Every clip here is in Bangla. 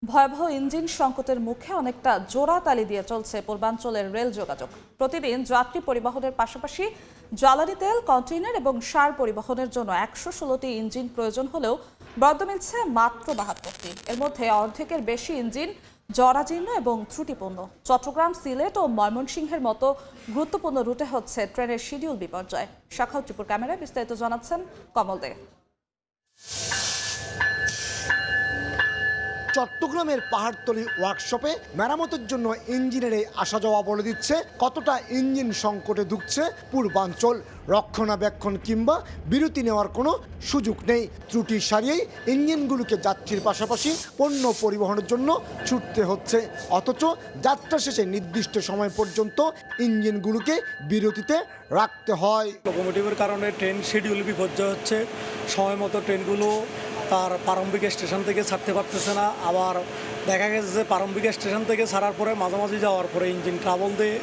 ভয়াবহ ইঞ্জিন সংকটের মুখে অনেকটা জোড়াতালি দিয়ে চলছে পূর্বাঞ্চলের রেল যোগাযোগ। প্রতিদিন যাত্রী পরিবহনের পাশাপাশি জ্বালানি তেল, কন্টেইনার এবং সার পরিবহনের জন্য ১১৬টি ইঞ্জিন প্রয়োজন হলেও বরাদ্দ মিলছে মাত্র ৭২টি। এর মধ্যে অর্ধেকের বেশি ইঞ্জিন জরাজীর্ণ এবং ত্রুটিপূর্ণ। চট্টগ্রাম, সিলেট ও ময়মনসিংহের মতো গুরুত্বপূর্ণ রুটে হচ্ছে ট্রেনের শিডিউল বিপর্যয়। শাখাউত টিপুর ক্যামেরায় বিস্তারিত জানাচ্ছেন কমল দে। চট্টগ্রামের পাহাড়তলী ওয়ার্কশপে মেরামতের জন্য ইঞ্জিনের এই আসা যাওয়া বলে দিচ্ছে কতটা ইঞ্জিন সংকটে ঢুকছে পূর্বাঞ্চল। রক্ষণাবেক্ষণ কিংবা বিরতি নেওয়ার কোনো সুযোগ নেই। ত্রুটি সারিয়েই ইঞ্জিনগুলোকে যাত্রীর পাশাপাশি পণ্য পরিবহনের জন্য ছুটতে হচ্ছে, অথচ যাত্রা শেষে নির্দিষ্ট সময় পর্যন্ত ইঞ্জিনগুলোকে বিরতিতে রাখতে হয়। লোকোমোটিভের কারণে ট্রেন শিডিউল বিপর্যয় হচ্ছে। সময় মতো ট্রেনগুলো তার প্রারম্ভিক স্টেশন থেকে ছাড়তে পারতেছে না। আবার দেখা গেছে যে প্রারম্ভিক স্টেশন থেকে ছাড়ার পরে মাঝামাঝি যাওয়ার পরে ইঞ্জিন ট্রাবল দেয়।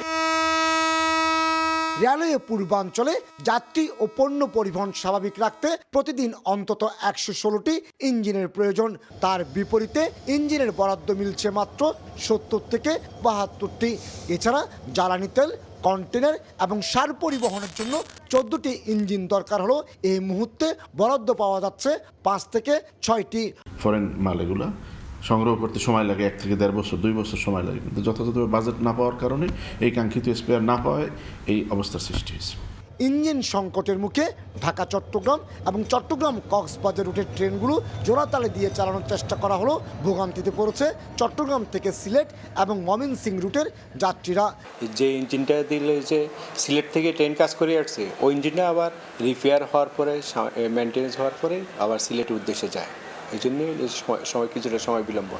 রেলওয়ে পূর্বাঞ্চলে যাত্রী ও পণ্য পরিবহন স্বাভাবিক রাখতে প্রতিদিন অন্তত ১১৬টি ইঞ্জিনের প্রয়োজন। তার বিপরীতে ইঞ্জিনের বরাদ্দ মিলছে মাত্র ৭০ থেকে ৭২টি। এছাড়া জ্বালানি তেল, কন্টেনার এবং সার পরিবহনের জন্য ১৪টি ইঞ্জিন দরকার হলো এই মুহূর্তে বরাদ্দ পাওয়া যাচ্ছে ৫ থেকে ৬টি। ফরেন মাল এগুলো সংগ্রহ করতে সময় লাগে ১ থেকে ১.৫ বছর ২ বছর সময় লাগে, কিন্তু যথাযথ বাজেট না পাওয়ার কারণে এই কাঙ্ক্ষিত স্পেয়ার না পাওয়ায় এই অবস্থার সৃষ্টি হয়েছে। ইঞ্জিন সংকটের মুখে ঢাকা চট্টগ্রাম এবং চট্টগ্রাম কক্সবাজার রুটের ট্রেনগুলো জোড়াতালে দিয়ে চালানোর চেষ্টা করা হলো। ভোগান্তিতে পড়েছে চট্টগ্রাম থেকে সিলেট এবং ময়মনসিংহ রুটের যাত্রীরা। যে ইঞ্জিনটা দিলে যে সিলেট থেকে ট্রেন কাজ করে আসছে, ওই ইঞ্জিনটা আবার রিপেয়ার হওয়ার পরে মেনটেন্যান্স হওয়ার পরে আবার সিলেটের উদ্দেশ্যে যায়। এই জন্য সময় কিছুটা সময় বিলম্ব।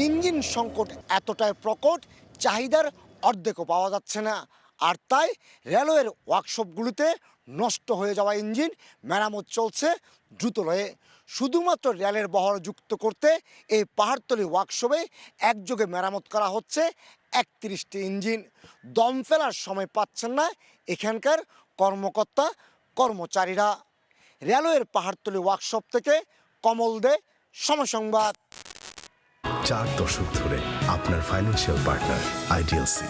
ইঞ্জিন সংকট এতটাই প্রকট, চাহিদার অর্ধেকও পাওয়া যাচ্ছে না। আর তাই রেলওয়ের ওয়ার্কশপগুলোতে নষ্ট হয়ে যাওয়া ইঞ্জিন মেরামত চলছে দ্রুতলয়ে। শুধুমাত্র রেলের বহর যুক্ত করতে এই পাহাড়তলী ওয়ার্কশপে একযোগে মেরামত করা হচ্ছে ৩১টি ইঞ্জিন। দম ফেলার সময় পাচ্ছেন না এখানকার কর্মকর্তা কর্মচারীরা। রেলওয়ের পাহাড়তলী ওয়ার্কশপ থেকে কমল দে, সময় সংবাদ। 4 দশক ধরে আপনার ফাইন্যান্সিয়াল পার্টনার আইডিএলসি।